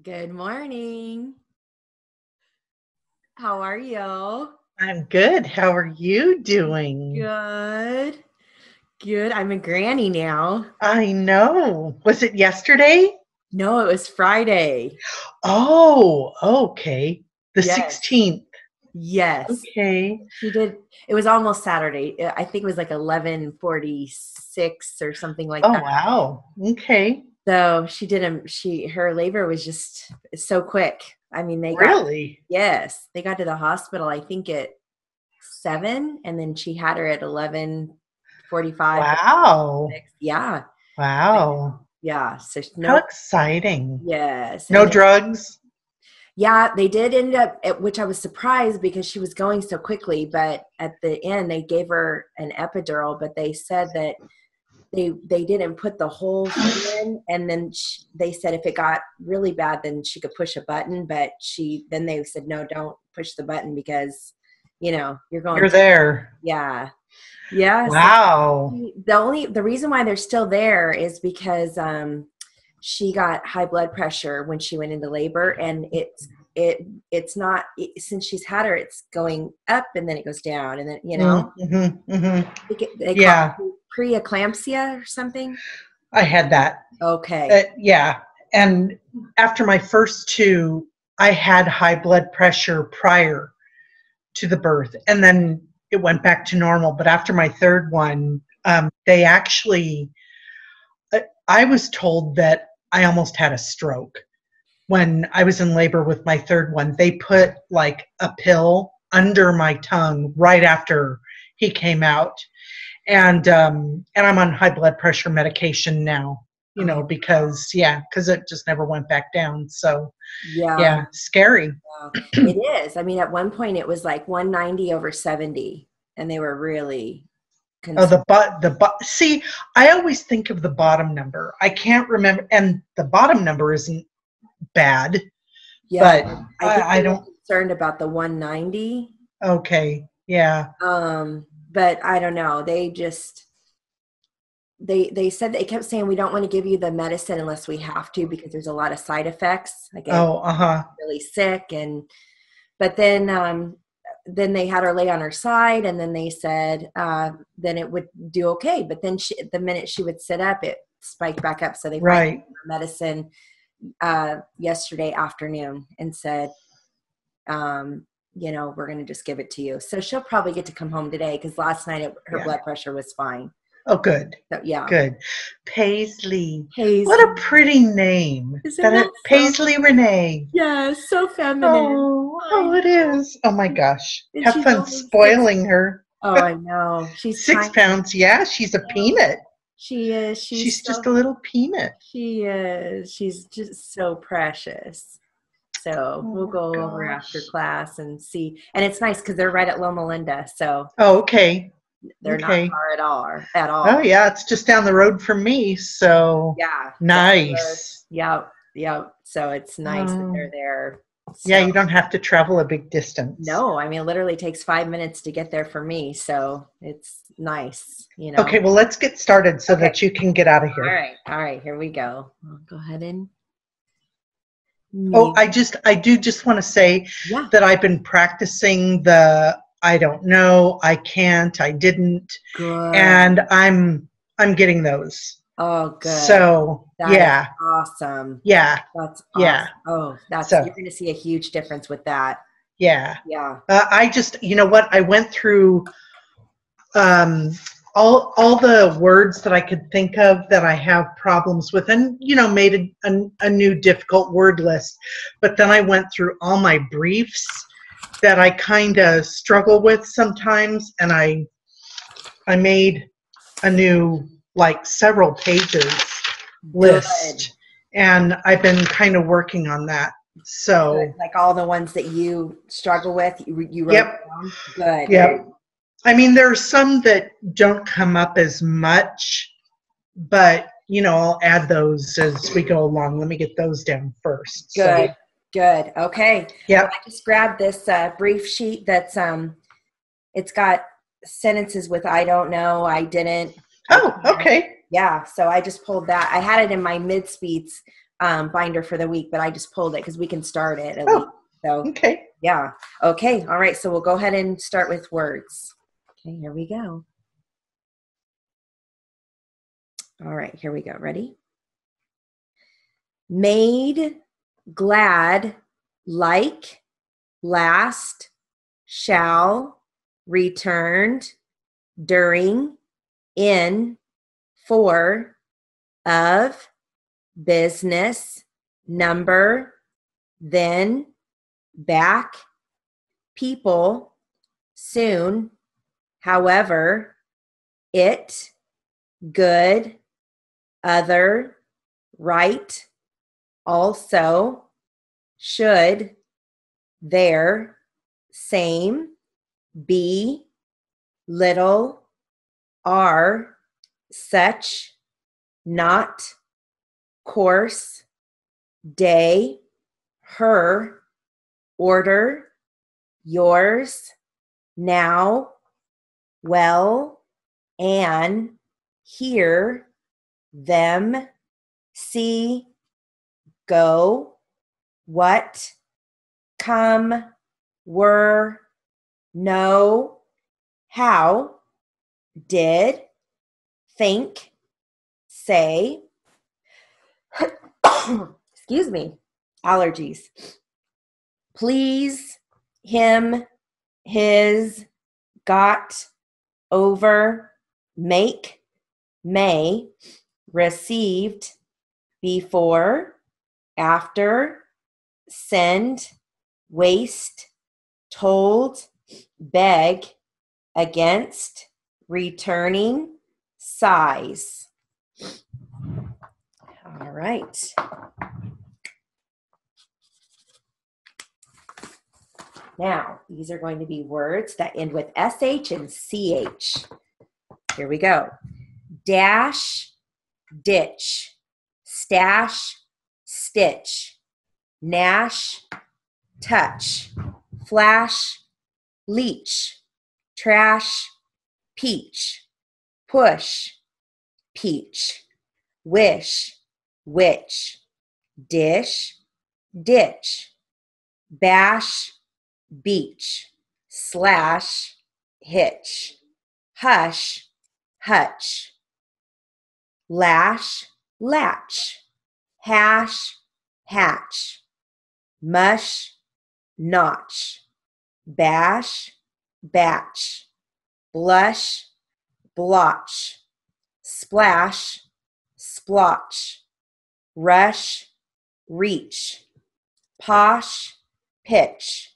Good morning. How are you? I'm good. How are you doing? Good. Good. I'm a granny now. I know. Was it yesterday? No, it was Friday. Oh, okay. The Yes. 16th. Yes. Okay. She did. It was almost Saturday. I think it was like 11:46 or something like Oh, that. wow. Okay. So she didn't, her labor was just so quick. I mean, Really? yes, they got to the hospital, I think at 7, and then she had her at 11:45. Wow. Yeah. Wow. Yeah. So How no, exciting. yes. No And then, drugs? yeah, they did end up, which I was surprised because she was going so quickly. But at the end, they gave her an epidural, but they said that they didn't put the whole thing in. And then they said if it got really bad, then she could push a button. But then they said, no, don't push the button because, you're going You're to, there. yeah. Yeah. So Wow. the reason why they're still there is because she got high blood pressure when she went into labor, and it's not since she's had her, it's going up and then it goes down, and then Mm-hmm, mm-hmm. they call Yeah, it preeclampsia or something. I had that. Okay. Yeah. And after my first two, I had high blood pressure prior to the birth, and then it went back to normal. But after my third one, they actually, I was told that I almost had a stroke when I was in labor with my third one. They put like a pill under my tongue right after he came out, and I'm on high blood pressure medication now. Oh, Because it just never went back down. So yeah. yeah, scary. Yeah. It is. I mean, at one point it was like 190/70, and they were really Oh, concerned. see, I always think of the bottom number. I can't remember, and the bottom number isn't bad, Yeah, but I think I they were don't. concerned about the 190. Okay, yeah, But I don't know. They said, they kept saying we don't want to give you the medicine unless we have to because there's a lot of side effects. Like I oh, uh-huh, really sick, and but then they had her lay on her side, and then they said then it would do okay. But then the minute she would sit up, it spiked back up. So they finally gave right, her medicine yesterday afternoon and said, we're going to just give it to you. So she'll probably get to come home today because last night her yeah. blood pressure was fine. Oh, good, So yeah. good. Paisley, what a Paisley. pretty name. Isn't that so? Paisley Renee. Yeah, so feminine. I Oh, it know. is. Oh my gosh. And Have she's fun only six. spoiling her. Oh, I know. She's Six tiny. pounds. Yeah, she's a peanut. She is. She's just a little peanut. She is. She's just so precious. So Oh we'll my go over after gosh. class and see. And it's nice because they're right at Loma Linda, so Oh, okay. they're not Okay. far at all. At Oh, all. yeah, it's just down the road from me. So Yeah. Down the road. nice. Yep. Yep. So it's nice that they're Oh, there. yeah, So you don't have to travel a big distance. no, I mean, it literally takes 5 minutes to get there for me. So it's nice. Okay, well, let's get started so Okay. that you can get out of All here. right. All right. Here we go. I'll go ahead and Oh, mute. I do just want to say Yeah. that I've been practicing the I don't know, I can't, I didn't, Good. and I'm getting those. Oh, good. So, That is yeah, awesome. yeah, That's yeah. awesome. Oh, So, you're going to see a huge difference with that. yeah. Yeah. I just, you know what? I went through um, all the words that I could think of that I have problems with, and made a new difficult word list. But then I went through all my briefs that I kind of struggle with sometimes, and I made a new like several pages Good. list, and I've been kind of working on that. Good. So, Like all the ones that you struggle with, you wrote yep, down. Good. yep. I mean, there are some that don't come up as much, but I'll add those as we go along. Let me get those down first. So, Good. Good. Okay. Well, yep. I just grabbed this brief sheet that's it's got sentences with I don't know, I didn't, I Oh, can't. okay. Yeah, so I just pulled that. I had it in my mid speeds binder for the week, but I just pulled it because we can start it at least. Oh, So okay. yeah. Okay. All right. So we'll go ahead and start with words. Okay, here we go. All right, here we go. Ready? Made, glad, like, last, shall, returned, during, in, for, of, business, number, then, back, people, soon, however, it, good, other, right, also, should, there, same, be, little, are, such, not, course, day, her, order, yours, now, well, and, here, them, see, go, what, come, were, know, how, did, think, say, excuse me, allergies, please, him, his, got, over, make, may, received, before, after, send, waste, told, beg, against, returning, size. All right. Now, these are going to be words that end with SH and CH. Here we go. Dash, ditch, stash, stitch, gnash, touch, flash, leech, trash, peach, push, peach, wish, witch, dish, ditch, bash, beach, slash, hitch, hush, hutch, lash, latch, hash, hatch, mush, notch, bash, batch, blush, blotch, splash, splotch, rush, reach, posh, pitch,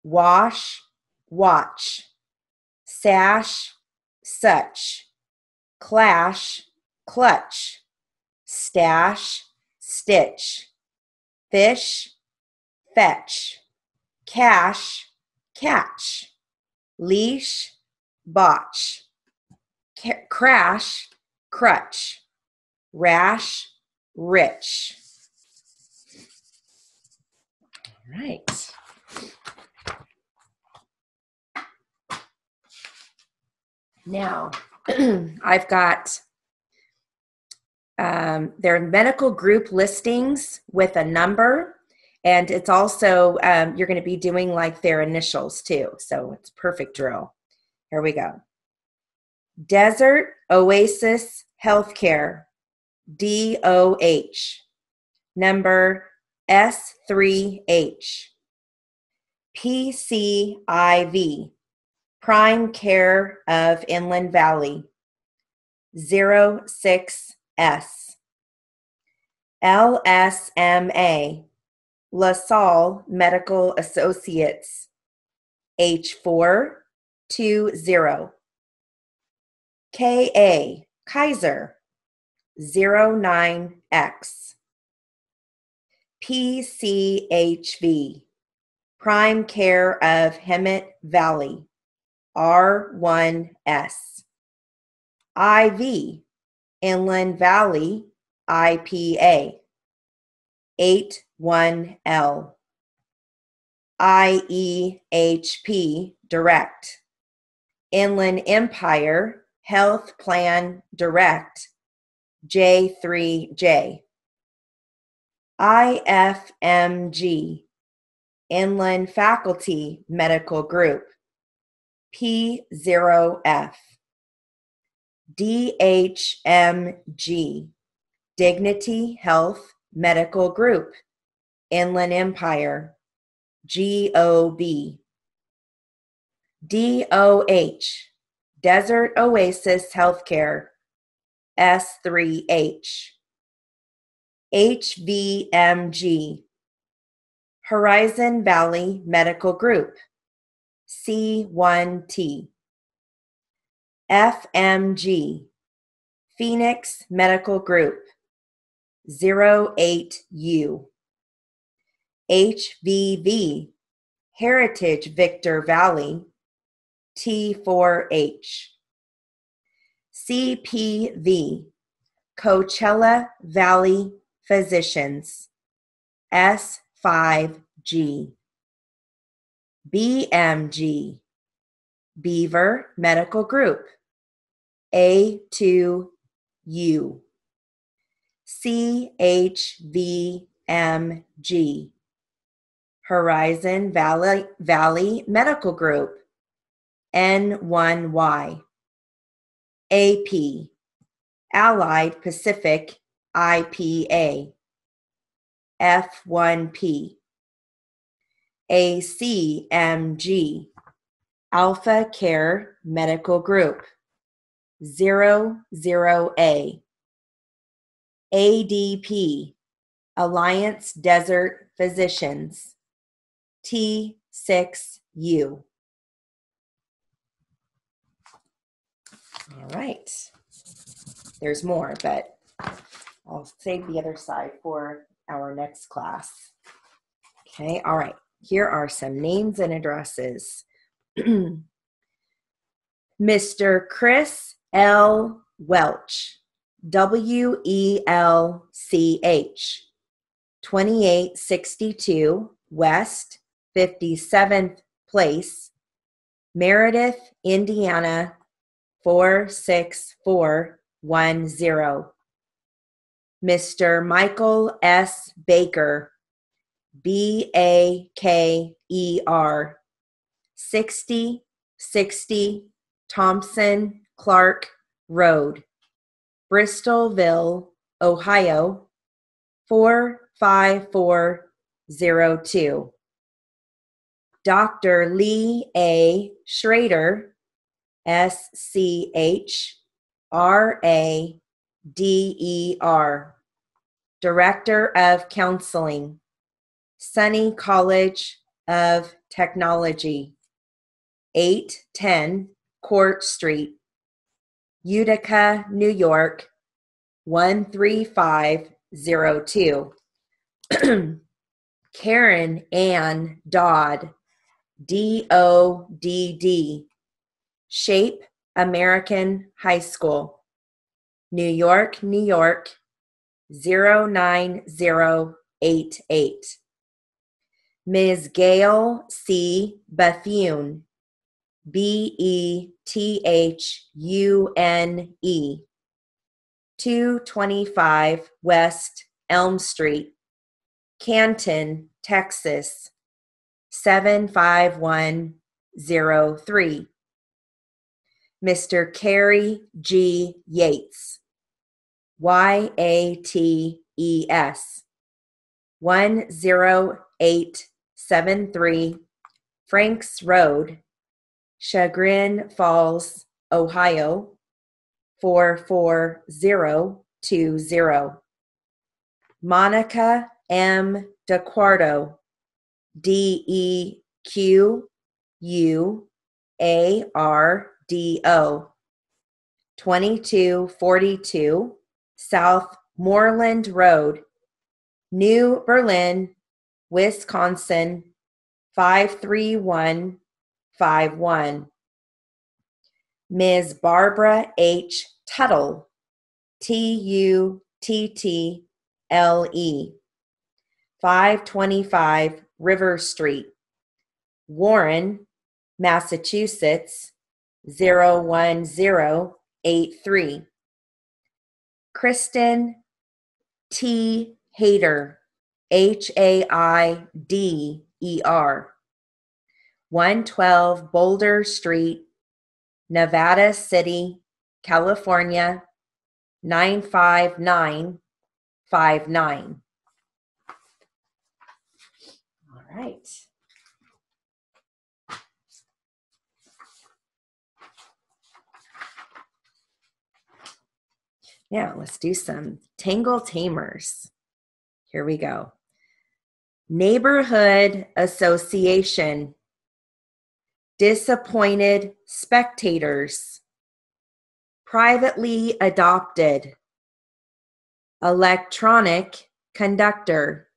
wash, watch, sash, such, clash, clutch, stash, stitch, fish, fetch, cash, catch, leash, botch, crash, crutch, rash, rich. All right. Now, I've got their medical group listings with a number, and it's also, you're going to be doing like their initials too. So it's perfect drill. Here we go. Desert Oasis Healthcare, DOH, number S3H. PCIV, Prime Care of Inland Valley, 06S. LSMA, LaSalle Medical Associates, H420. KA, Kaiser, 09X. PCHV, Prime Care of Hemet Valley, R1S. IV, Inland Valley, IPA, 81L. IEHP Direct, Inland Empire Health Plan Direct, J3J. IFMG, Inland Faculty Medical Group, P0F. DHMG, Dignity Health Medical Group, Inland Empire, GOB. DOH, Desert Oasis Healthcare, S3H. HVMG, Horizon Valley Medical Group, C1T. FMG, Phoenix Medical Group, 08U. HVV, Heritage Victor Valley, T4H. CPV, Coachella Valley Physicians, S5G. BMG, Beaver Medical Group, A2U. CHVMG, Horizon Valley Medical Group, N1Y. AP, Allied Pacific IPA, F1P. ACMG, Alpha Care Medical Group, 00A. ADP, Alliance Desert Physicians, T6U. All right. There's more, but I'll save the other side for our next class. Okay, all right. Here are some names and addresses. Mr. Chris L. Welch, WELCH, 2862 West 57th Place, Meredith, Indiana, 46410. Mr. Michael S. Baker, BAKER, 6060 Thompson Clark Road, Bristolville, Ohio, 45402. Dr. Lee A. Schrader, SCHRADER, Director of Counseling, Sunny College of Technology, 810 Court Street, Utica, New York, 13502. Karen Ann Dodd, DODD, Shape American High School, New York, New York, 09088. Ms. Gail C. Bethune, BETHUNE, 225 West Elm Street, Canton, Texas, 75103. Mr. Kerry G. Yates, YATES, 10873 Franks Road, Chagrin Falls, Ohio, 44020. Monica M. DeQuardo, DEQUARDO, 2242 South Moreland Road, New Berlin, Wisconsin, 53151. Ms. Barbara H. Tuttle, TUTTLE, 525 River Street, Warren, Massachusetts, 01083. Kristen T. Hayter, Haider, 112 Boulder Street, Nevada City, California, 95959. All right. Now let's do some Tangle Tamers. Here we go. Neighborhood Association. Disappointed spectators. Privately adopted. Electronic conductor.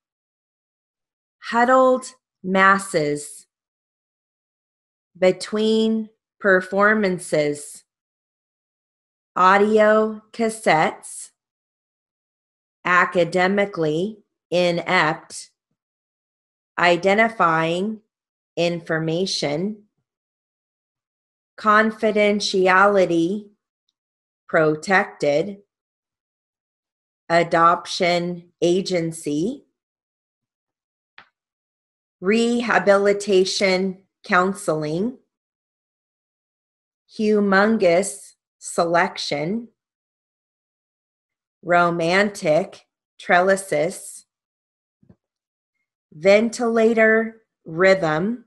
Huddled masses. Between performances. Audio cassettes. Academically inept. Identifying information. Confidentiality protected. Adoption agency. Rehabilitation counseling. Humongous selection. Romantic trellises. Ventilator rhythm.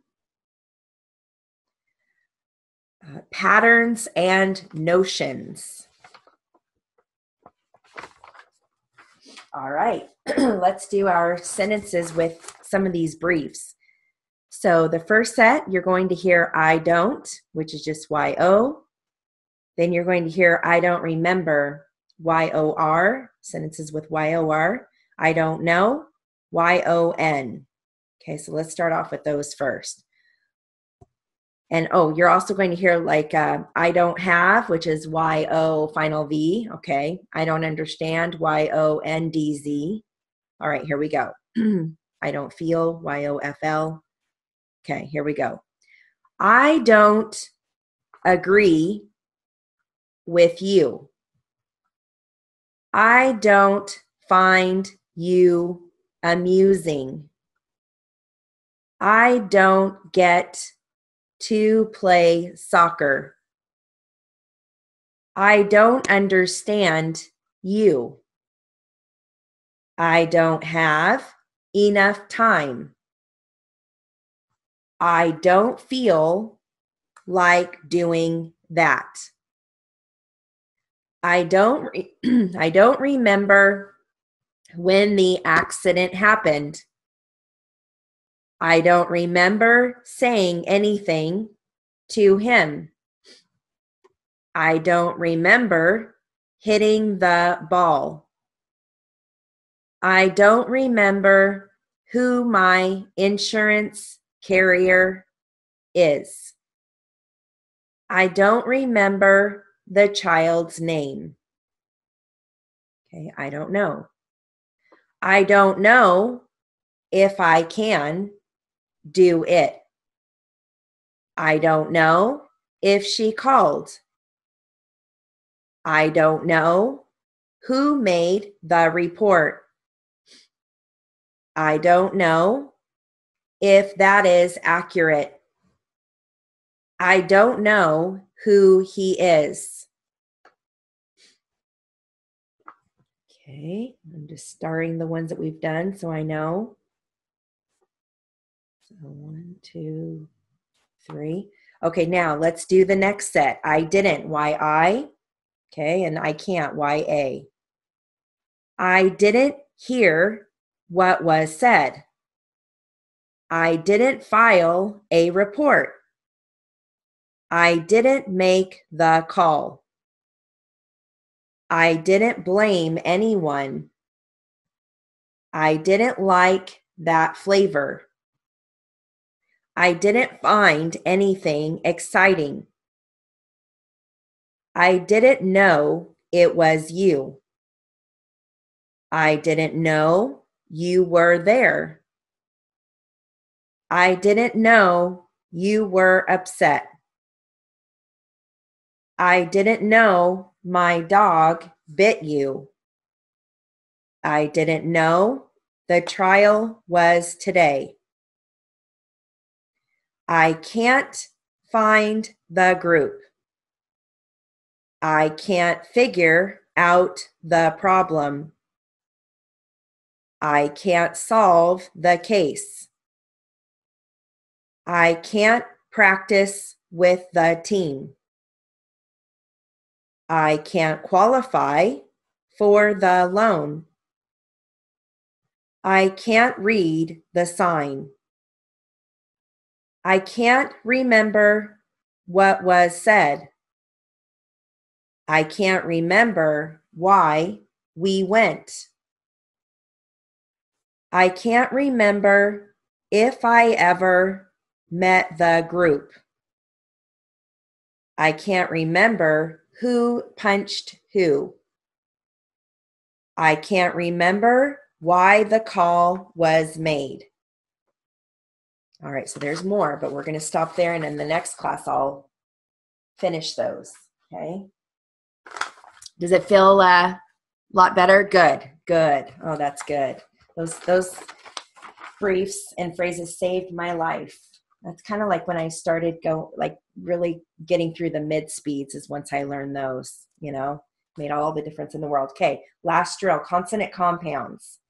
Patterns and notions. All right, let's do our sentences with some of these briefs. So the first set, you're going to hear I don't, which is just Y-O. Then you're going to hear I don't remember, Y-O-R, sentences with Y-O-R. I don't know, Y-O-N. Okay, so let's start off with those first. And you're also going to hear like I don't have, which is Y-O final V. Okay, I don't understand, Y-O-N-D-Z. All right, here we go. I don't feel, Y-O-F-L. Okay, here we go. I don't agree with you. I don't find you amusing. I don't get to play soccer. I don't understand you. I don't have enough time. I don't feel like doing that. I don't remember when the accident happened. I don't remember saying anything to him. I don't remember hitting the ball. I don't remember who my insurance carrier is. I don't remember the child's name. Okay, I don't know. I don't know if I can do it. I don't know if she called. I don't know who made the report. I don't know if that is accurate. I don't know who he is. Okay, I'm just starring the ones that we've done so I know. So 1, 2, 3. Okay, now let's do the next set. I didn't, Y-I. Okay, and I can't, Y-A. I didn't hear what was said. I didn't file a report. I didn't make the call. I didn't blame anyone. I didn't like that flavor. I didn't find anything exciting. I didn't know it was you. I didn't know you were there. I didn't know you were upset. I didn't know my dog bit you. I didn't know The trial was today. I can't find the group. I can't figure out the problem. I can't solve the case. I can't practice with the team. I can't qualify for the loan. I can't read the sign. I can't remember what was said. I can't remember why we went. I can't remember if I ever met the group. I can't remember who punched who. I can't remember why the call was made. All right, so there's more, but we're going to stop there, and in the next class, I'll finish those, okay? Does it feel a lot better? Good, good. Oh, that's good. Those briefs and phrases saved my life. That's kind of like when I started really getting through the mid speeds is once I learned those, made all the difference in the world. Okay, last drill, consonant compounds.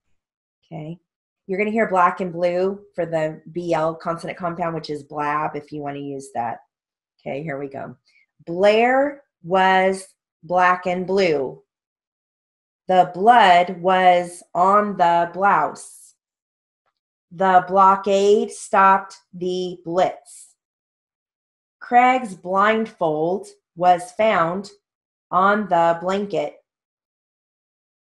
Okay, you're going to hear black and blue for the BL consonant compound, which is blab if you want to use that. Okay, here we go. Blair was black and blue. The blood was on the blouse. The blockade stopped the blitz. Craig's blindfold was found on the blanket.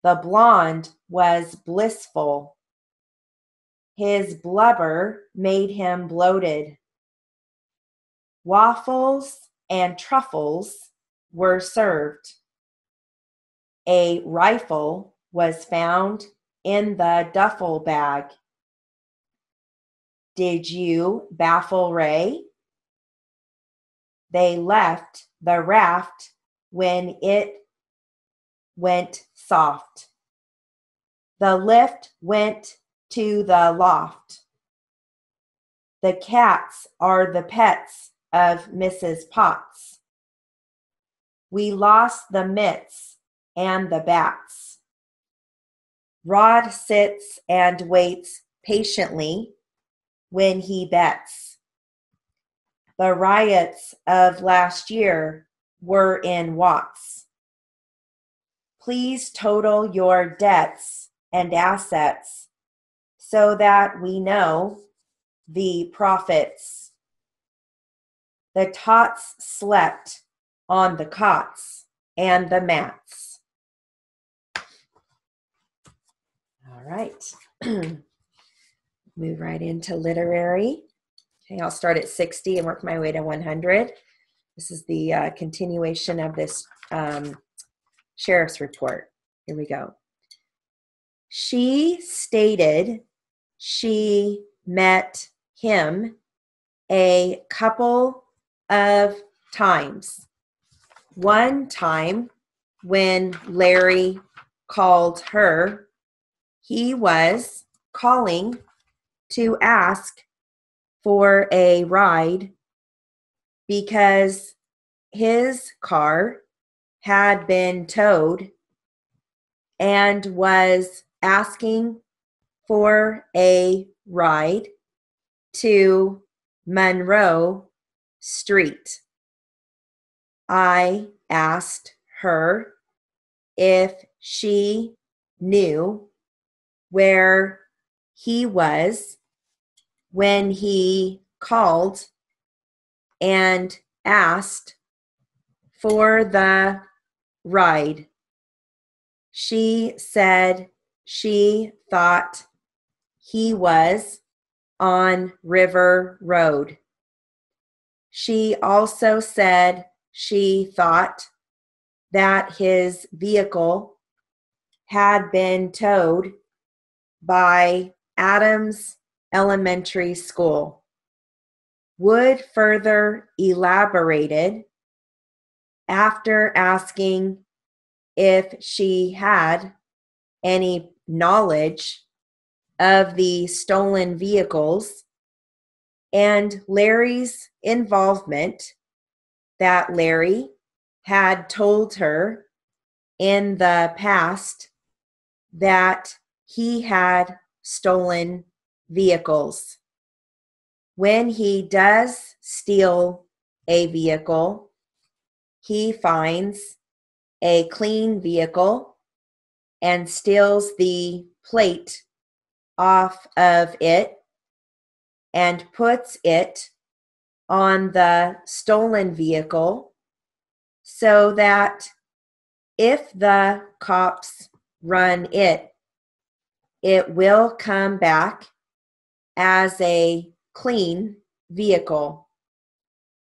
The blonde was blissful. His blubber made him bloated. Waffles and truffles were served. A rifle was found in the duffel bag. Did you baffle Ray? They left the raft when it went soft. The lift went to the loft. The cats are the pets of Mrs. Potts. We lost the mitts and the bats. Rod sits and waits patiently when he bets. The riots of last year were in Watts. Please total your debts and assets so that we know the profits. The tots slept on the cots and the mats. All right. Move right into literary. Okay, I'll start at 60 and work my way to 100. This is the continuation of this sheriff's report. Here we go. She stated she met him a couple of times. One time when Larry called her, he was calling to ask for a ride because his car had been towed and was asking for a ride to Monroe Street. I asked her if she knew where he was when he called and asked for the ride. She said she thought he was on River Road. She also said she thought that his vehicle had been towed by Adams Elementary School. Wood further elaborated after asking if she had any knowledge of the stolen vehicles and Larry's involvement, that Larry had told her in the past that he had stolen vehicles. When he does steal a vehicle, he finds a clean vehicle and steals the plate off of it and puts it on the stolen vehicle so that if the cops run it, it will come back as a clean vehicle.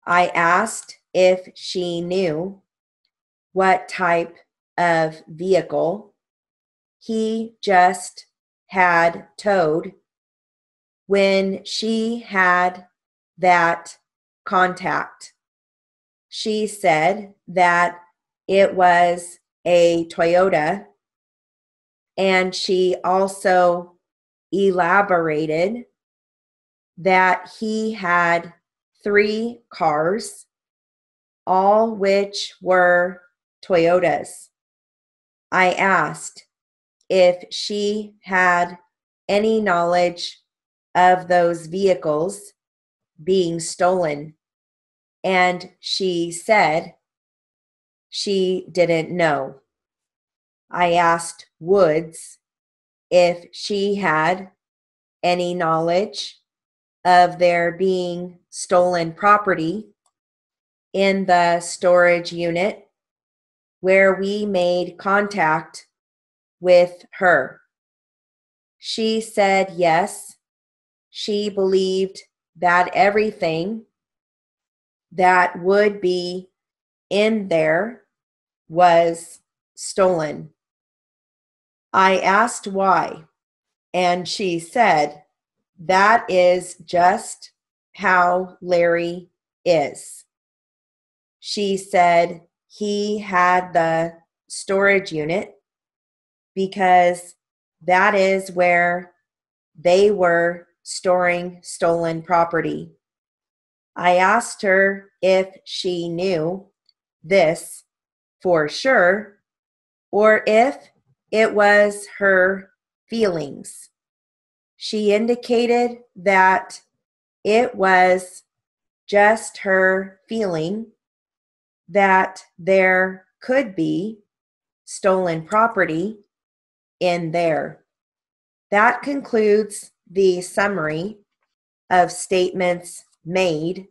I asked if she knew what type of vehicle he just had towed when she had that contact. She said that it was a Toyota, and she also elaborated that he had 3 cars, all which were Toyotas. I asked if she had any knowledge of those vehicles being stolen, and she said she didn't know. I asked Woods if she had any knowledge of there being stolen property in the storage unit where we made contact with her. She said yes, she believed that everything that would be in there was stolen. I asked why, and she said that is just how Larry is. She said he had the storage unit because that is where they were storing stolen property. I asked her if she knew this for sure or if it was her feelings. She indicated that it was just her feeling that there could be stolen property in there. That concludes the summary of statements made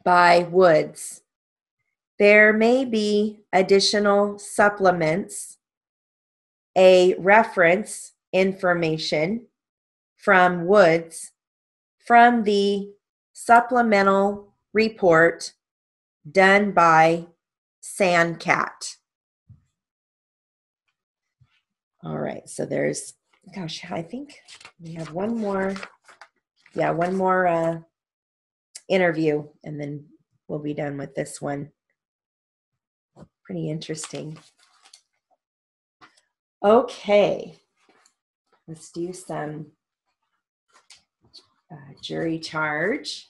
by Woods. There may be additional supplements, a reference information from Woods from the supplemental report done by Sandcat. All right, so there's, gosh, I think we have one more interview, and then we'll be done with this one. Pretty interesting. Okay, let's do some jury charge.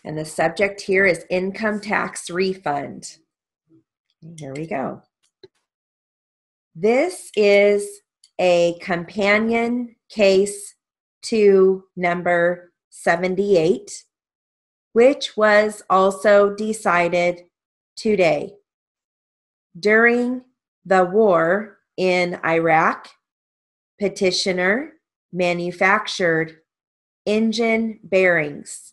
And the subject here is income tax refund. Here we go. This is a companion case to number 78, which was also decided today. During the war in Iraq, petitioner manufactured engine bearings.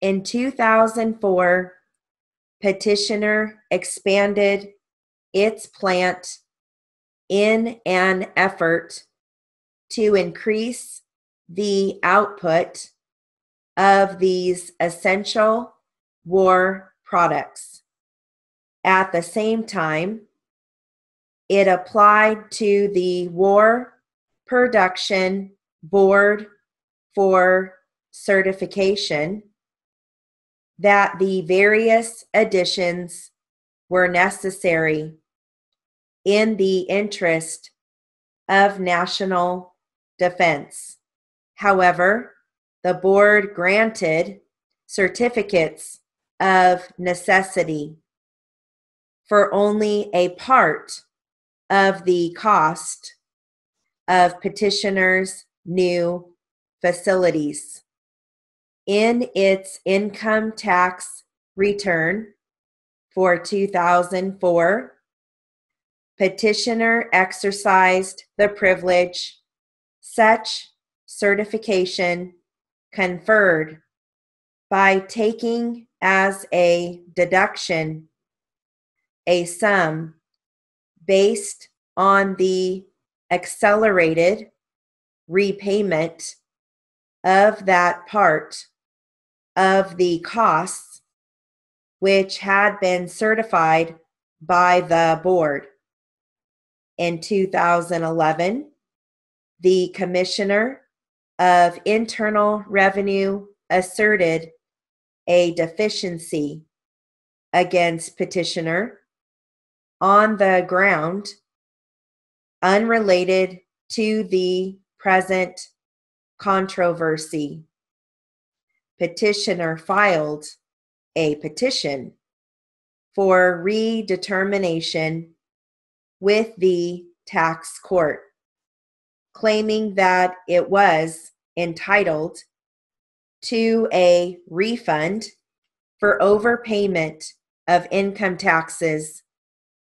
In 2004, petitioner expanded its plant in an effort to increase the output of these essential war products. At the same time, it applied to the War Production Board for certification, that the various additions were necessary in the interest of national defense. However, the board granted certificates of necessity for only a part of the cost of petitioners' new facilities. In its income tax return for 2004, petitioner exercised the privilege such certification conferred by taking as a deduction a sum based on the accelerated repayment of that part of the costs which had been certified by the board. In 2011, the Commissioner of Internal Revenue asserted a deficiency against petitioner on the ground unrelated to the present controversy. Petitioner filed a petition for redetermination with the tax court, claiming that it was entitled to a refund for overpayment of income taxes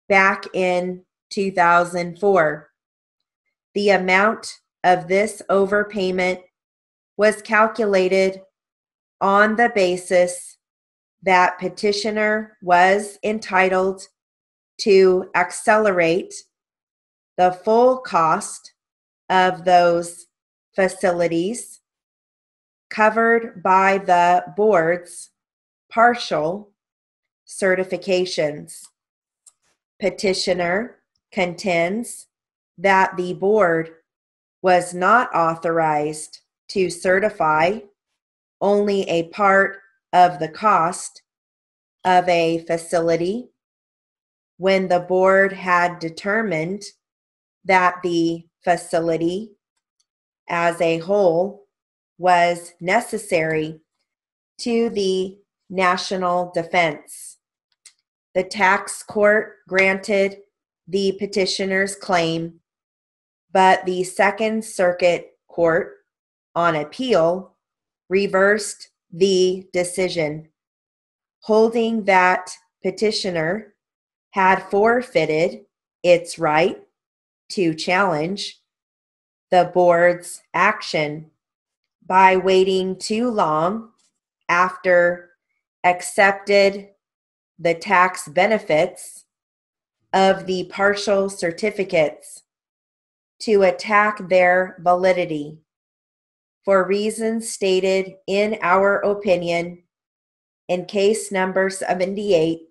back in 2004. The amount of this overpayment was calculated on the basis that petitioner was entitled to accelerate the full cost of those facilities covered by the board's partial certifications. Petitioner contends that the board was not authorized to certify only a part of the cost of a facility when the board had determined that the facility as a whole was necessary to the national defense. The tax court granted the petitioner's claim, but the Second Circuit Court on appeal reversed the decision, holding that petitioner had forfeited its right to challenge the board's action by waiting too long after accepted the tax benefits of the partial certificates to attack their validity. For reasons stated in our opinion, in case number 78,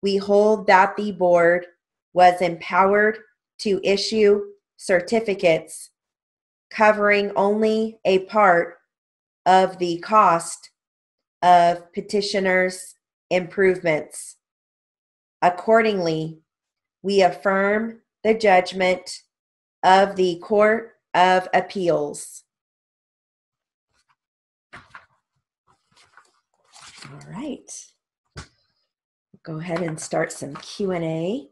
we hold that the board was empowered to issue certificates covering only a part of the cost of petitioner's improvements. Accordingly, we affirm the judgment of the Court of Appeals. All right. Go ahead and start some Q&A.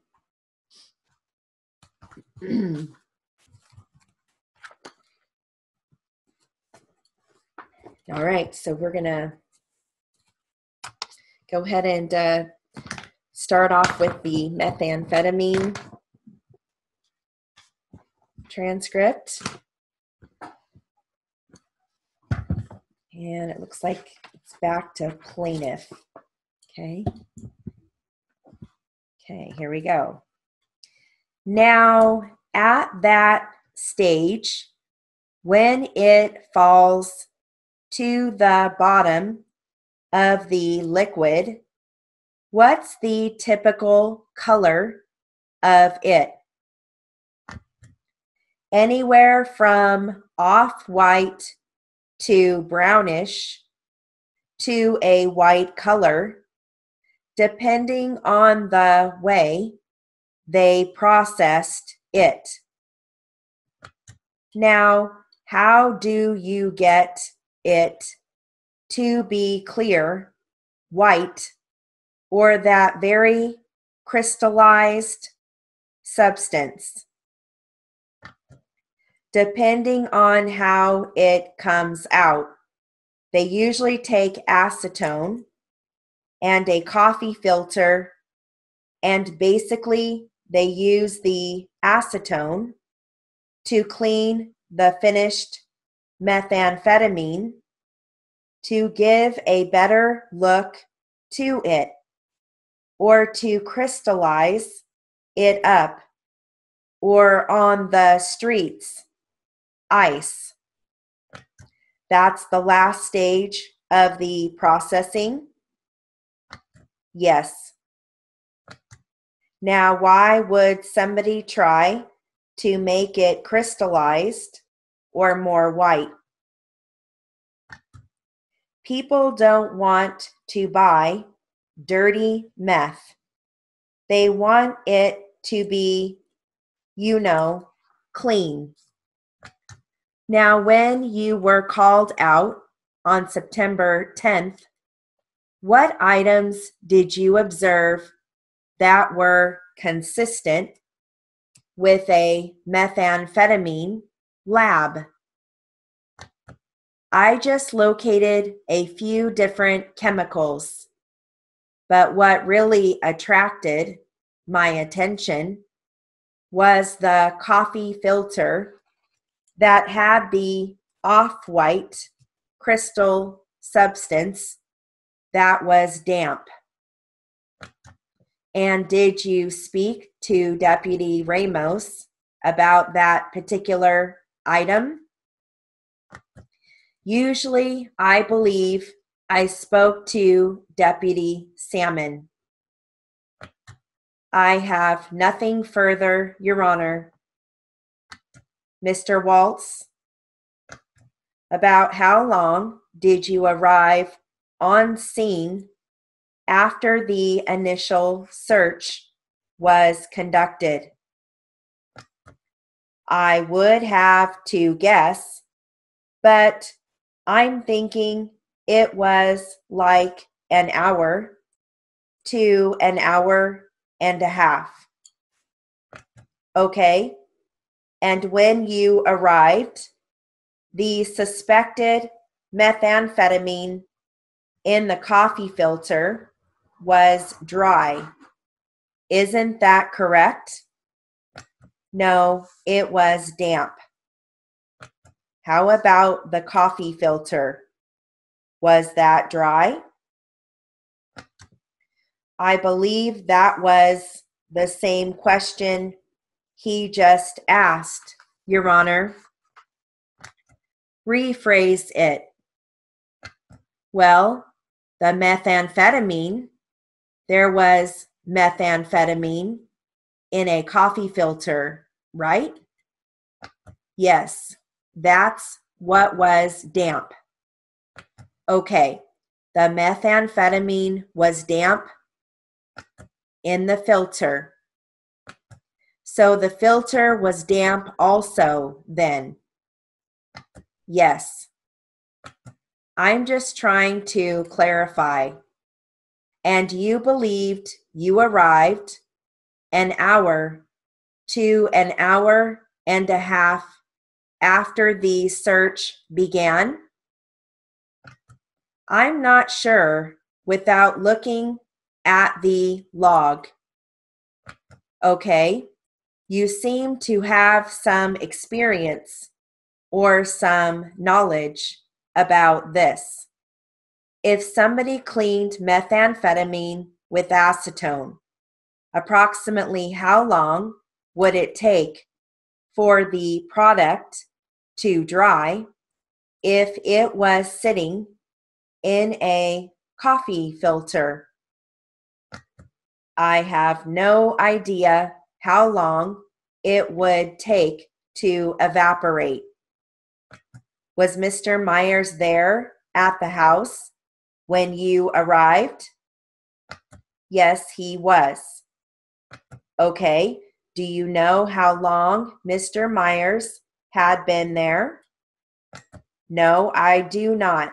All right, so we're going to go ahead and start off with the methamphetamine transcript. And it looks like it's back to plaintiff. Okay. Okay, here we go. Now, at that stage, when it falls to the bottom of the liquid, what's the typical color of it? Anywhere from off-white to brownish to a white color, depending on the way they processed it. Now, how do you get it to be clear, white, or that very crystallized substance? Depending on how it comes out, they usually take acetone and a coffee filter, and basically they use the acetone to clean the finished methamphetamine to give a better look to it, or to crystallize it up, or on the streets, ice. That's the last stage of the processing. Yes. Now, why would somebody try to make it crystallized or more white? People don't want to buy dirty meth. They want it to be, clean. Now, when you were called out on September 10th, what items did you observe that were consistent with a methamphetamine lab? I just located a few different chemicals, but what really attracted my attention was the coffee filter that had the off-white crystal substance that was damp. And did you speak to Deputy Ramos about that particular item? Usually, I believe I spoke to Deputy Salmon. I have nothing further, Your Honor. Mr. Waltz, about how long did you arrive on scene after the initial search was conducted? I would have to guess, but I'm thinking it was like an hour to an hour and a half. Okay, and when you arrived, the suspected methamphetamine in the coffee filter was dry. Isn't that correct? No, it was damp. How about the coffee filter? Was that dry? I believe that was the same question he just asked, Your Honor. Rephrase it. Well, the methamphetamine, there was methamphetamine in a coffee filter, right? Yes, that's what was damp. Okay, the methamphetamine was damp in the filter. So the filter was damp also then. Yes. I'm just trying to clarify. And you believed you arrived an hour to an hour and a half after the search began? I'm not sure without looking at the log. Okay, you seem to have some experience or some knowledge about this. If somebody cleaned methamphetamine with acetone, approximately how long would it take for the product to dry if it was sitting in a coffee filter? I have no idea how long it would take to evaporate. Was Mr. Myers there at the house when you arrived? Yes, he was. Okay. Do you know how long Mr. Myers had been there? No, I do not.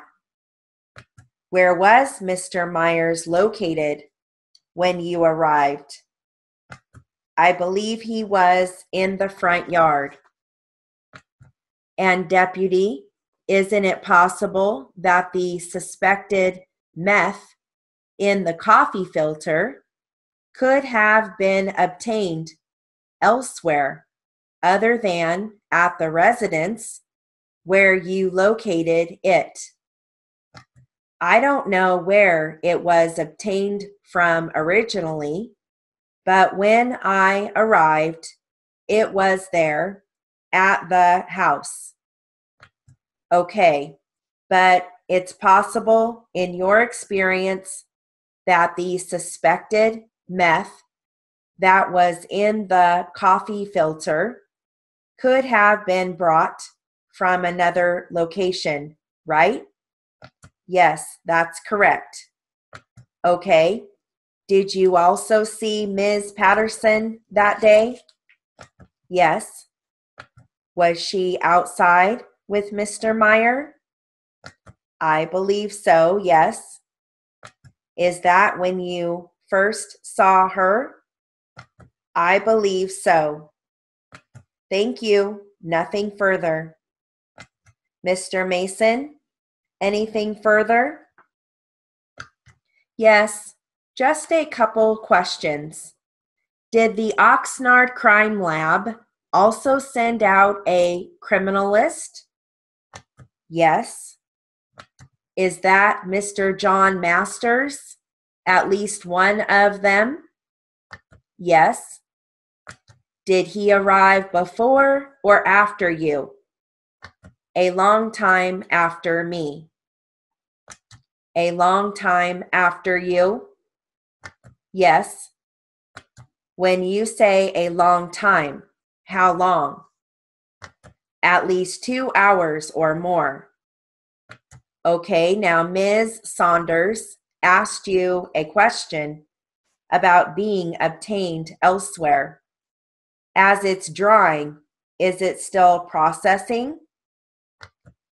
Where was Mr. Myers located when you arrived? I believe he was in the front yard. And Deputy, isn't it possible that the suspected meth in the coffee filter could have been obtained elsewhere other than at the residence where you located it? I don't know where it was obtained from originally, but when I arrived, it was there at the house. Okay, but it's possible in your experience that the suspected meth that was in the coffee filter could have been brought from another location, right? Yes, that's correct. Okay. Did you also see Ms. Patterson that day? Yes. Was she outside with Mr. Meyer? I believe so, yes. Is that when you first saw her? I believe so. Thank you. Nothing further. Mr. Mason, anything further? Yes, just a couple questions. Did the Oxnard Crime Lab also send out a criminalist? Yes. Is that Mr. John Masters? At least one of them? Yes. Did he arrive before or after you? A long time after me. A long time after you? Yes. When you say a long time, how long? At least 2 hours or more. Okay, now Ms. Saunders asked you a question about being obtained elsewhere. As it's drying, is it still processing?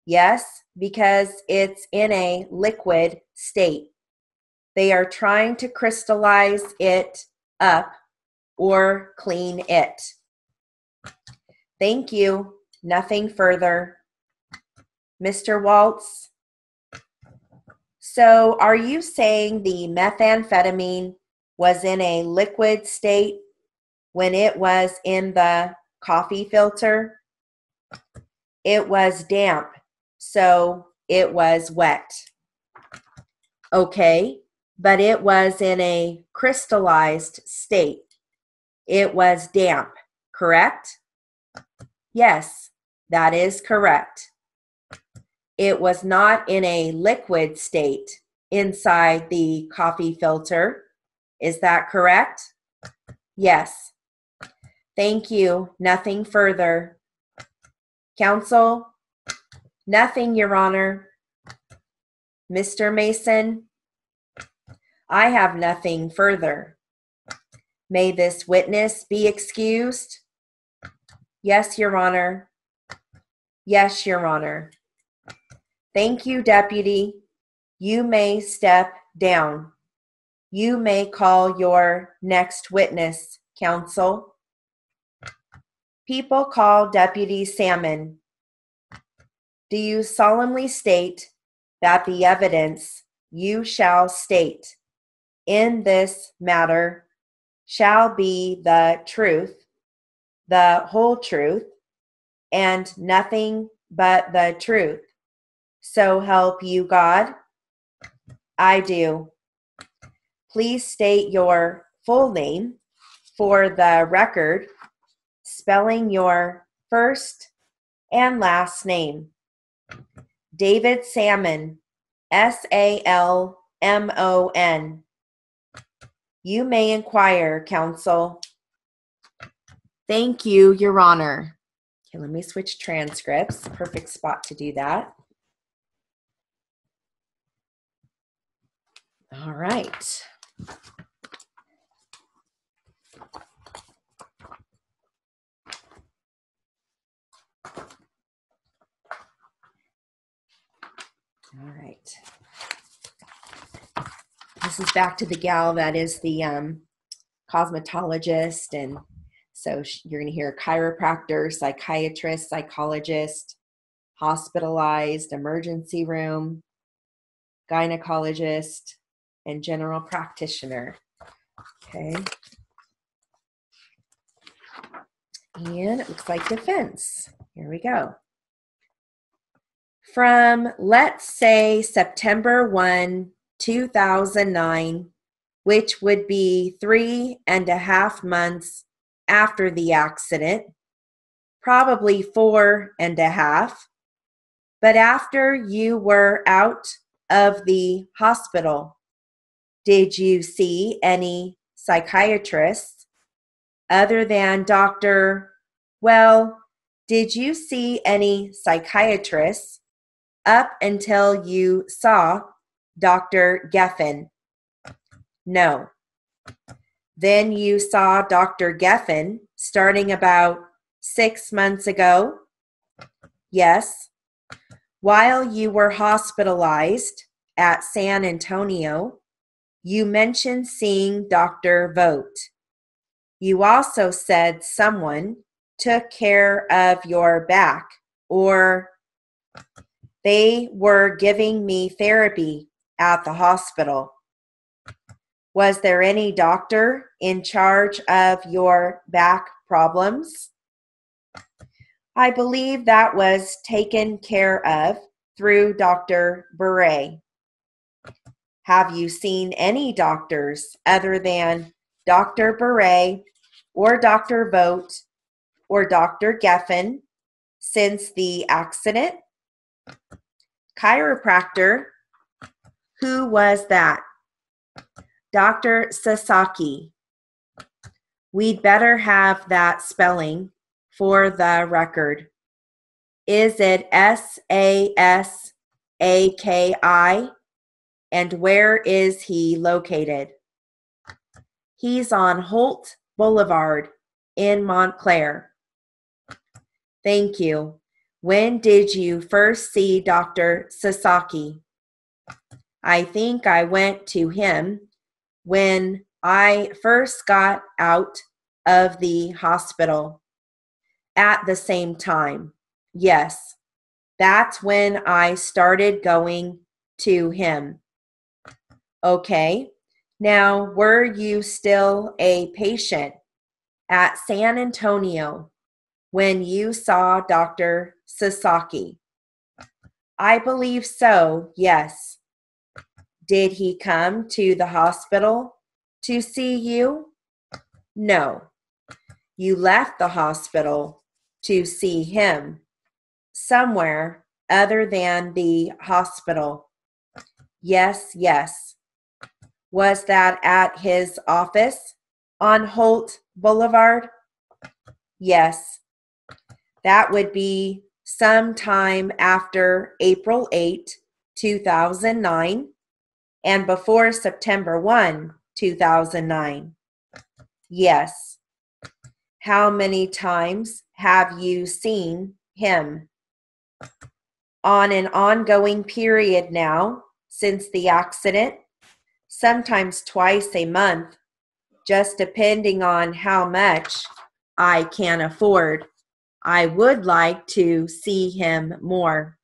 Yes, because it's in a liquid state. They are trying to crystallize it up or clean it. Thank you. Nothing further. Mr. Waltz, so are you saying the methamphetamine was in a liquid state when it was in the coffee filter? It was damp, so it was wet. Okay, but it was in a crystallized state. It was damp, correct? Yes, that is correct. It was not in a liquid state inside the coffee filter. Is that correct? Yes. Thank you. Nothing further. Counsel? Nothing, Your Honor. Mr. Mason? I have nothing further. May this witness be excused? Yes, Your Honor. Yes, Your Honor. Thank you, Deputy. You may step down. You may call your next witness, counsel. People call Deputy Salmon. Do you solemnly state that the evidence you shall state in this matter shall be the truth, the whole truth, and nothing but the truth? So help you God? I do. Please state your full name for the record, spelling your first and last name. David Salmon, S-A-L-M-O-N. You may inquire, counsel. Thank you, Your Honor. Okay, let me switch transcripts. Perfect spot to do that. All right. All right. This is back to the gal that is the cosmetologist. And so you're going to hear chiropractor, psychiatrist, psychologist, hospitalized, emergency room, gynecologist, and general practitioner. Okay. And it looks like defense. Here we go. From, let's say, September 1, 2009, which would be 3.5 months after the accident, probably 4.5. But after you were out of the hospital, did you see any psychiatrists other than did you see any psychiatrists up until you saw Dr. Geffen? No. Then you saw Dr. Geffen starting about 6 months ago? Yes. While you were hospitalized at San Antonio, you mentioned seeing Dr. Vogt. You also said someone took care of your back, or they were giving me therapy at the hospital. Was there any doctor in charge of your back problems? I believe that was taken care of through Dr. Bure. Have you seen any doctors other than Dr. Bure or Dr. Vogt or Dr. Geffen since the accident? Chiropractor. Who was that? Dr. Sasaki. We'd better have that spelling for the record. Is it Sasaki? And where is he located? He's on Holt Boulevard in Montclair. Thank you. When did you first see Dr. Sasaki? I think I went to him when I first got out of the hospital. At the same time, yes, that's when I started going to him. Okay, now were you still a patient at San Antonio when you saw Dr. Sasaki? I believe so, yes. Did he come to the hospital to see you? No. You left the hospital to see him somewhere other than the hospital. Yes, yes. Was that at his office on Holt Boulevard? Yes. That would be sometime after April 8, 2009 and before September 1, 2009. Yes. How many times have you seen him? On an ongoing period now since the accident, sometimes twice a month, just depending on how much I can afford. I would like to see him more.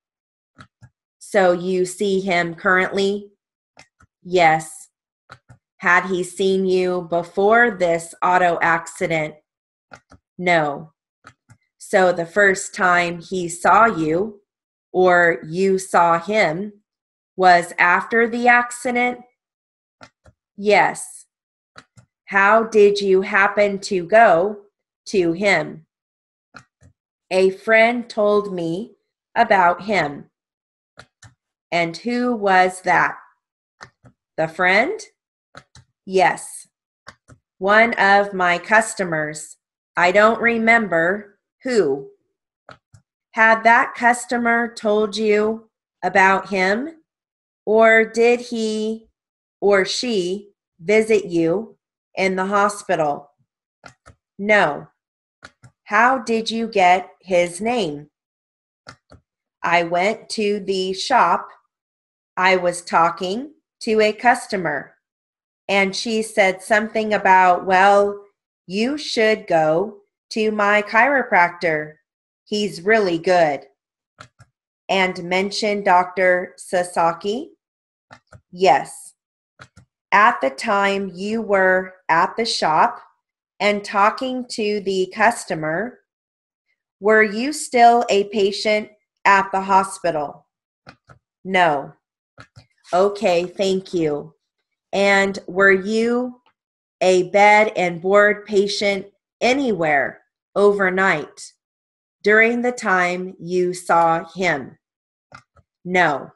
So you see him currently? Yes. Had he seen you before this auto accident? No. So the first time he saw you, or you saw him, was after the accident? Yes. How did you happen to go to him? A friend told me about him. And who was that? The friend? Yes. One of my customers. I don't remember who. Had that customer told you about him? Or did he or she visit you in the hospital? No. How did you get his name? I went to the shop. I was talking to a customer, and she said something about, well, you should go to my chiropractor. He's really good. And mentioned Dr. Sasaki? Yes. At the time you were at the shop and talking to the customer, were you still a patient at the hospital? No. Okay, thank you. And were you a bed and board patient anywhere overnight during the time you saw him? No.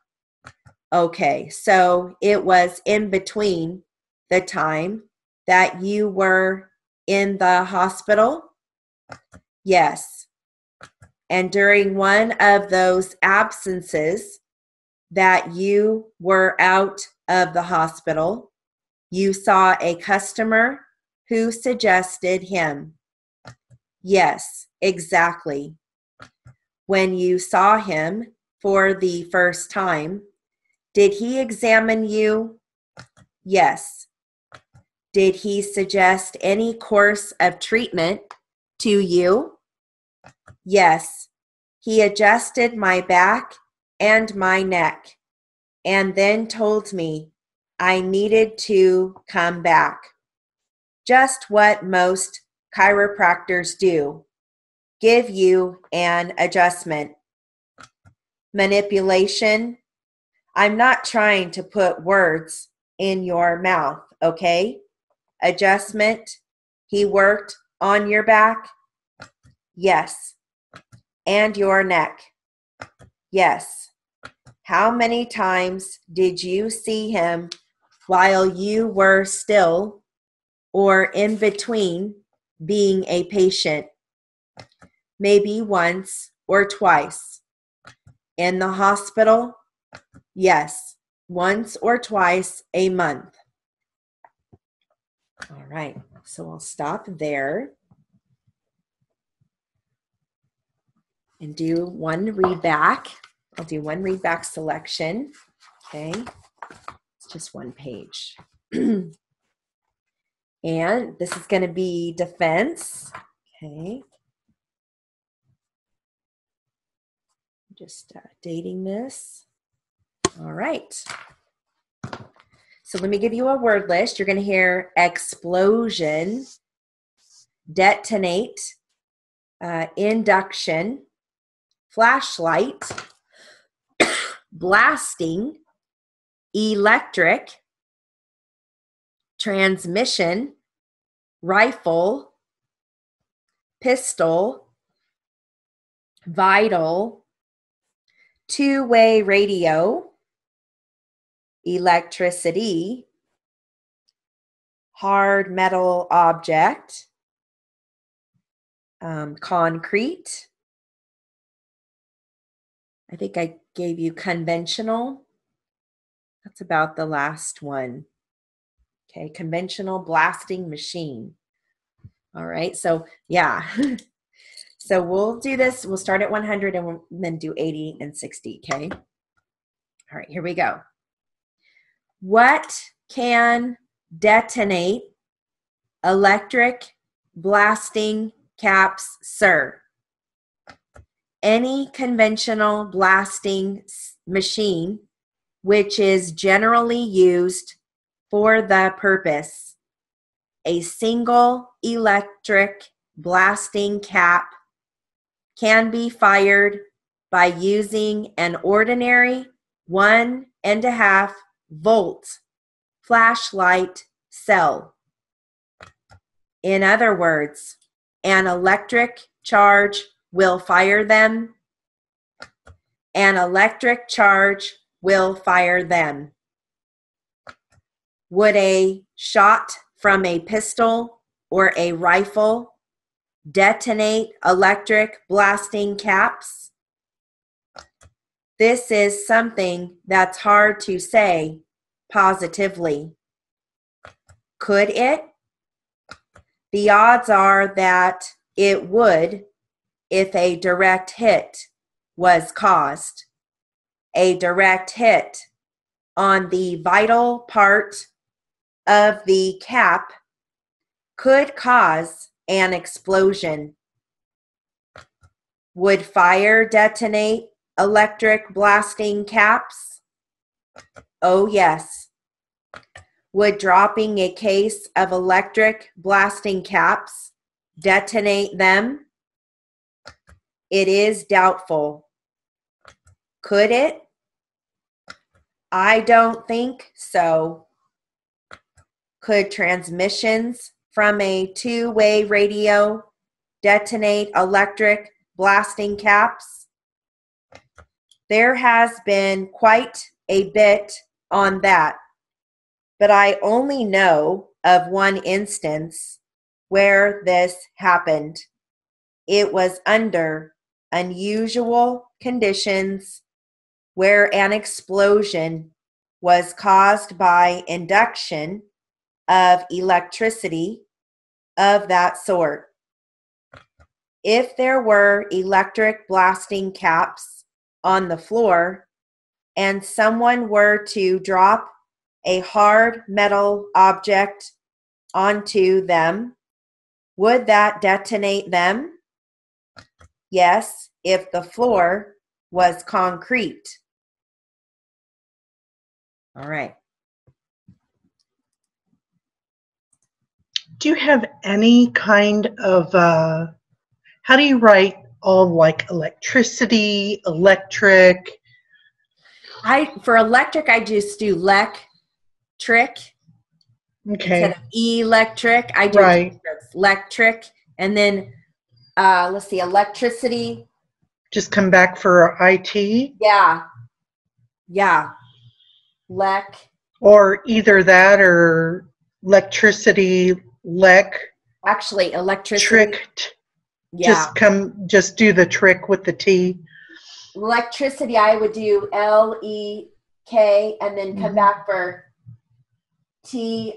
Okay, so it was in between the time that you were in the hospital? Yes. And during one of those absences that you were out of the hospital, you saw a customer who suggested him? Yes, exactly. When you saw him for the first time, did he examine you? Yes. Did he suggest any course of treatment to you? Yes. He adjusted my back and my neck and then told me I needed to come back. Just what most chiropractors do, give you an adjustment. Manipulation. I'm not trying to put words in your mouth, okay? Adjustment. He worked on your back? Yes. And your neck? Yes. How many times did you see him while you were still or in between being a patient? Maybe once or twice. In the hospital? Yes, once or twice a month. All right, so I'll stop there and do one read back. I'll do one read back selection. Okay, it's just one page. And this is going to be defense. Okay. Just dating this. All right. So let me give you a word list. You're going to hear explosion, detonate, induction, flashlight, blasting, electric, transmission, rifle, pistol, vital, two-way radio, electricity, hard metal object, concrete. I think I gave you conventional. That's about the last one. Okay, conventional blasting machine. All right, so yeah. So we'll do this. We'll start at 100 and then do 80 and 60, okay? All right, here we go. What can detonate electric blasting caps, sir? Any conventional blasting machine which is generally used for the purpose. A single electric blasting cap can be fired by using an ordinary 1.5 volt flashlight cell. In other words, an electric charge will fire them. An electric charge will fire them. Would a shot from a pistol or a rifle detonate electric blasting caps? This is something that's hard to say positively. Could it? The odds are that it would if a direct hit was caused. A direct hit on the vital part of the cap could cause an explosion. Would fire detonate electric blasting caps? Oh, yes. Would dropping a case of electric blasting caps detonate them? It is doubtful. Could it? I don't think so. Could transmissions from a two-way radio detonate electric blasting caps? There has been quite a bit on that, but I only know of one instance where this happened. It was under unusual conditions where an explosion was caused by induction of electricity of that sort. If there were electric blasting caps on the floor and someone were to drop a hard metal object onto them, would that detonate them? Yes, if the floor was concrete. All right. Do you have any kind of, how do you write all like electricity, electric? For electric, I just do trick instead Okay. of electric. I do Right. electric, and then let's see, electricity. Just come back for IT? Yeah. Or either that or electricity, Actually, electricity. tricked. Yeah. Just do the trick with the T. Electricity, I would do LEK and then come back for TRIS,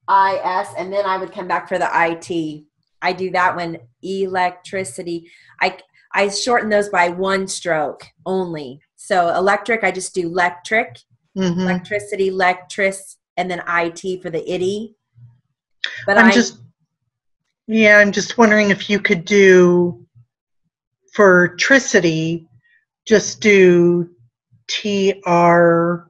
and then I would come back for the IT. I do that when electricity. I shorten those by one stroke only. So electric, I just do electric, electricity, electris, and then IT for the itty. But I'm just wondering if you could do for tricity, just do TRIKT.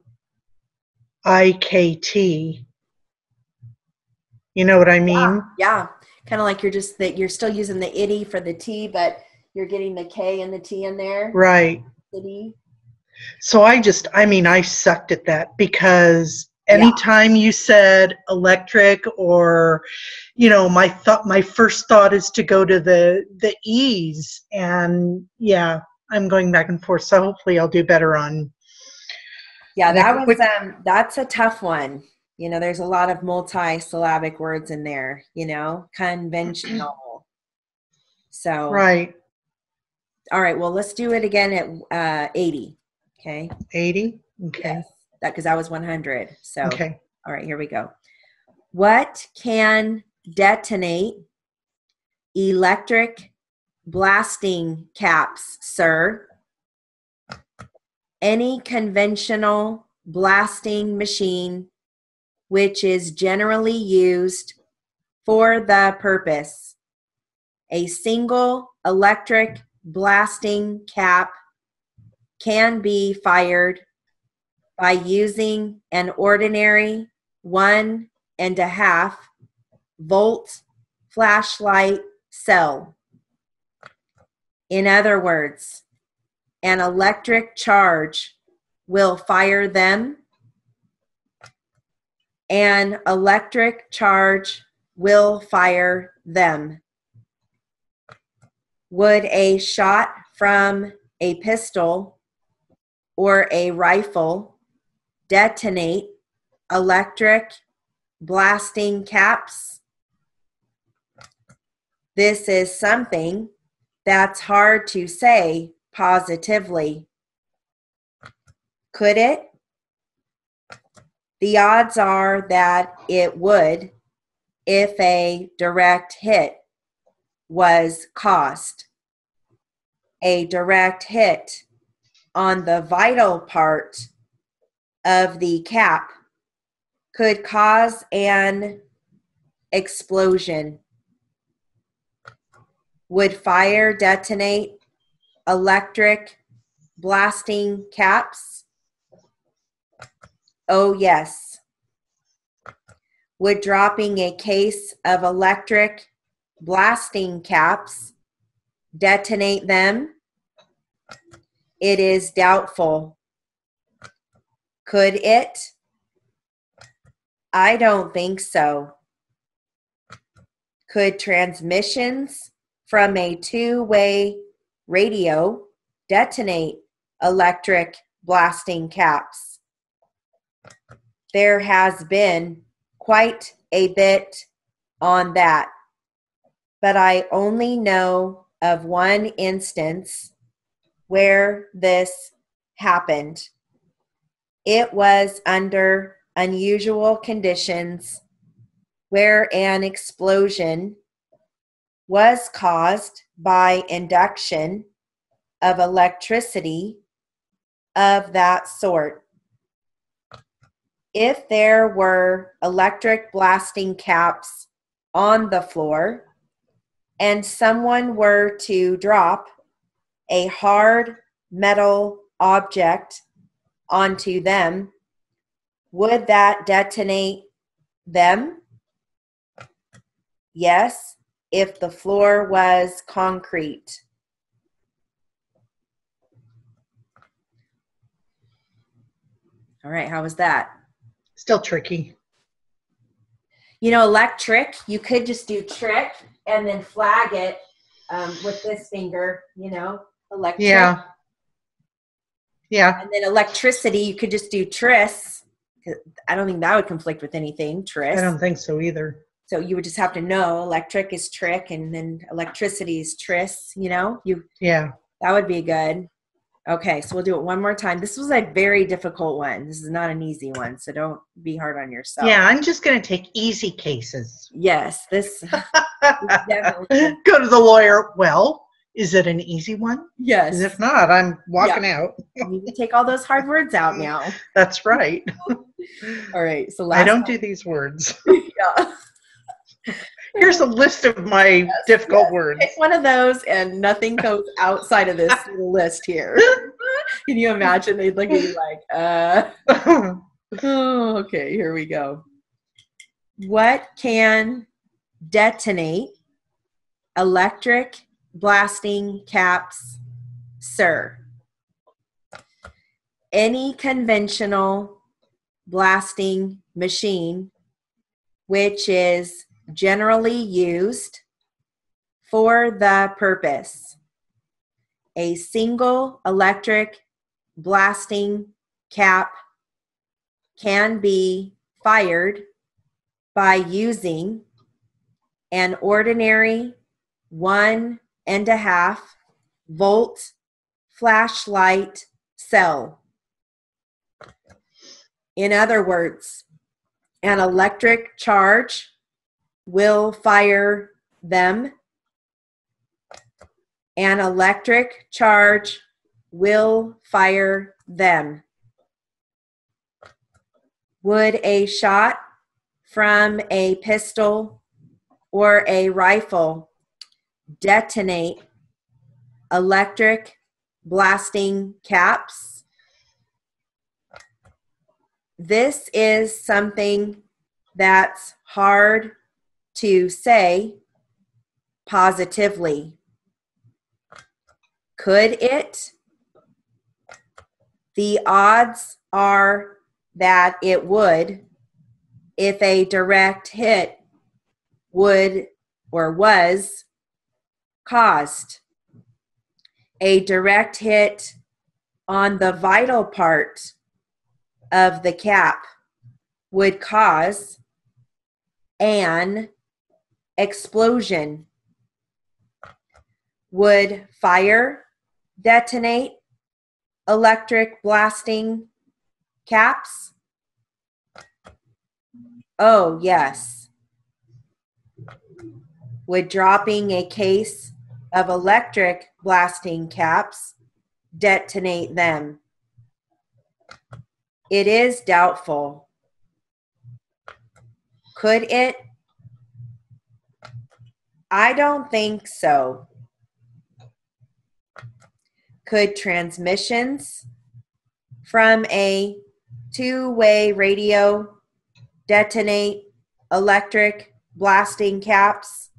You know what I mean? Yeah. Kind of like you're still using the itty for the T, but you're getting the K and the T in there. Right. Itty. So I sucked at that because anytime you said electric or, my first thought is to go to the E's, and I'm going back and forth. So hopefully I'll do better on. Yeah, that's a tough one. There's a lot of multi-syllabic words in there, conventional. So. Right. All right, well, let's do it again at 80. Okay. 80? Okay. Yes, because that was 100. So, okay. All right, here we go. What can detonate electric blasting caps, sir? Any conventional blasting machine which is generally used for the purpose. A single electric blasting cap can be fired by using an ordinary 1.5 volt flashlight cell. In other words, an electric charge will fire them. An electric charge will fire them. Would a shot from a pistol or a rifle detonate electric blasting caps? This is something that's hard to say positively. Could it? The odds are that it would if a direct hit was caused. A direct hit on the vital part of the cap could cause an explosion. Would fire detonate electric blasting caps? Oh, yes. Would dropping a case of electric blasting caps detonate them? It is doubtful. Could it? I don't think so. Could transmissions from a two-way radio detonate electric blasting caps? There has been quite a bit on that, but I only know of one instance where this happened. It was under unusual conditions where an explosion was caused by induction of electricity of that sort. If there were electric blasting caps on the floor and someone were to drop a hard metal object onto them, would that detonate them? Yes, if the floor was concrete. All right, how was that? Still tricky. You know, electric, you could just do trick and then flag it with this finger, you know, electric. Yeah. Yeah. And then electricity, you could just do tris. I don't think that would conflict with anything, tris. I don't think so either. So you would just have to know electric is trick and then electricity is tris, you know? Yeah. That would be good. Okay, so we'll do it one more time. This was a very difficult one. This is not an easy one, so don't be hard on yourself. Yeah, I'm just going to take easy cases. Yes, this definitely. Go to the lawyer. Well, is it an easy one? Yes. Because if not, I'm walking out. You need to take all those hard words out now. That's right. All right, so I don't do these words. Yeah. Here's a list of my difficult words. Pick one of those and nothing goes outside of this little list here. Can you imagine? They'd look at you like, oh, okay, here we go. What can detonate electric blasting caps, sir? Any conventional blasting machine which is generally used for the purpose. A single electric blasting cap can be fired by using an ordinary 1.5 volt flashlight cell. In other words, an electric charge will fire them. An electric charge will fire them. Would a shot from a pistol or a rifle detonate electric blasting caps? This is something that's hard to say positively. Could it? The odds are that it would if a direct hit would or was caused. A direct hit on the vital part of the cap would cause an explosion. Would fire detonate electric blasting caps? Oh, yes. Would dropping a case of electric blasting caps detonate them? It is doubtful. Could it? I don't think so. Could transmissions from a two-way radio detonate electric blasting caps?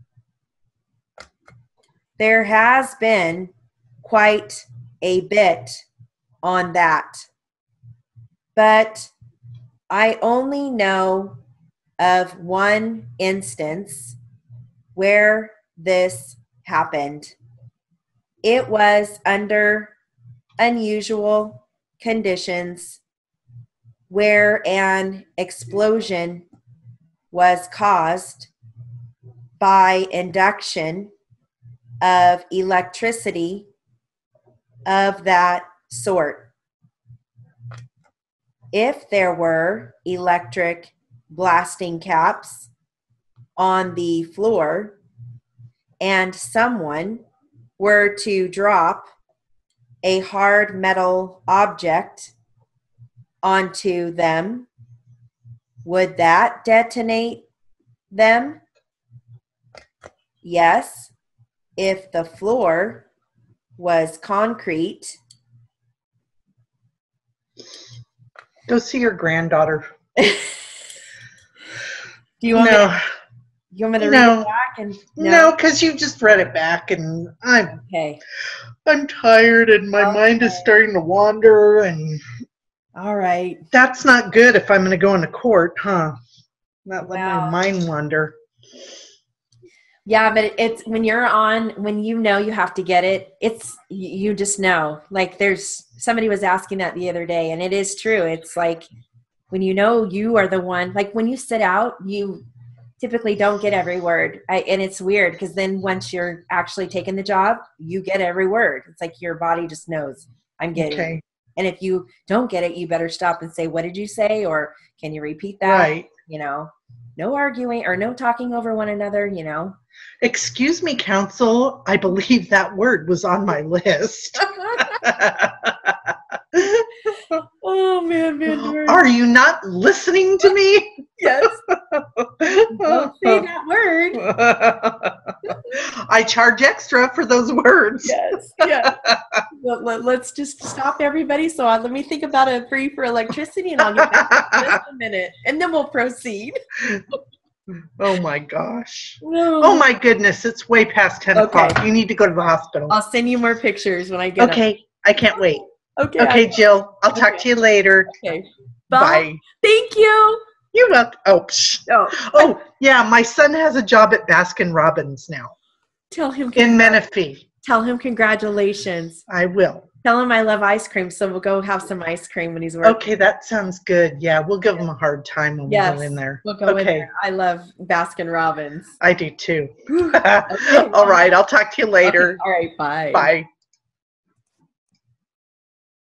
There has been quite a bit on that, but I only know of one instance where this happened. It was under unusual conditions where an explosion was caused by induction of electricity of that sort. If there were electric blasting caps on the floor and someone were to drop a hard metal object onto them, would that detonate them? Yes, if the floor was concrete. Go see your granddaughter. Do you want me to read it back? And no, because you just read it back, and I'm tired, and my mind is starting to wander, and all right, that's not good if I'm going to go into court, huh? Not let my mind wander. Yeah, but it's when you know you have to get it, it's you just know. Like somebody was asking that the other day, and it is true. It's like when you know you are the one, like when you sit out, you typically don't get every word. And it's weird because then once you're actually taking the job, you get every word. It's like your body just knows I'm getting it. And if you don't get it, you better stop and say, what did you say? Or can you repeat that? Right. No arguing or no talking over one another, Excuse me, counsel. I believe that word was on my list. Oh, man. Are you not listening to me? Yes. Don't say that word. I charge extra for those words. Yes. Let's just stop everybody. So let me think about a free for electricity, and I'll get back in just a minute, and then we'll proceed. Oh my gosh. No. Oh my goodness. It's way past 10 o'clock. You need to go to the hospital. I'll send you more pictures when I get them. I can't wait. Okay, Jill. I'll talk to you later. Okay. Bye. Thank you. You're welcome. Oh, yeah. My son has a job at Baskin Robbins now. Tell him. In Menifee. Tell him congratulations. I will. Tell him I love ice cream, so we'll go have some ice cream when he's working. Okay, that sounds good. Yeah, we'll give him a hard time when we go in there. We'll go in there. I love Baskin Robbins. I do too. Okay. All right, I'll talk to you later. Okay. All right, bye. Bye.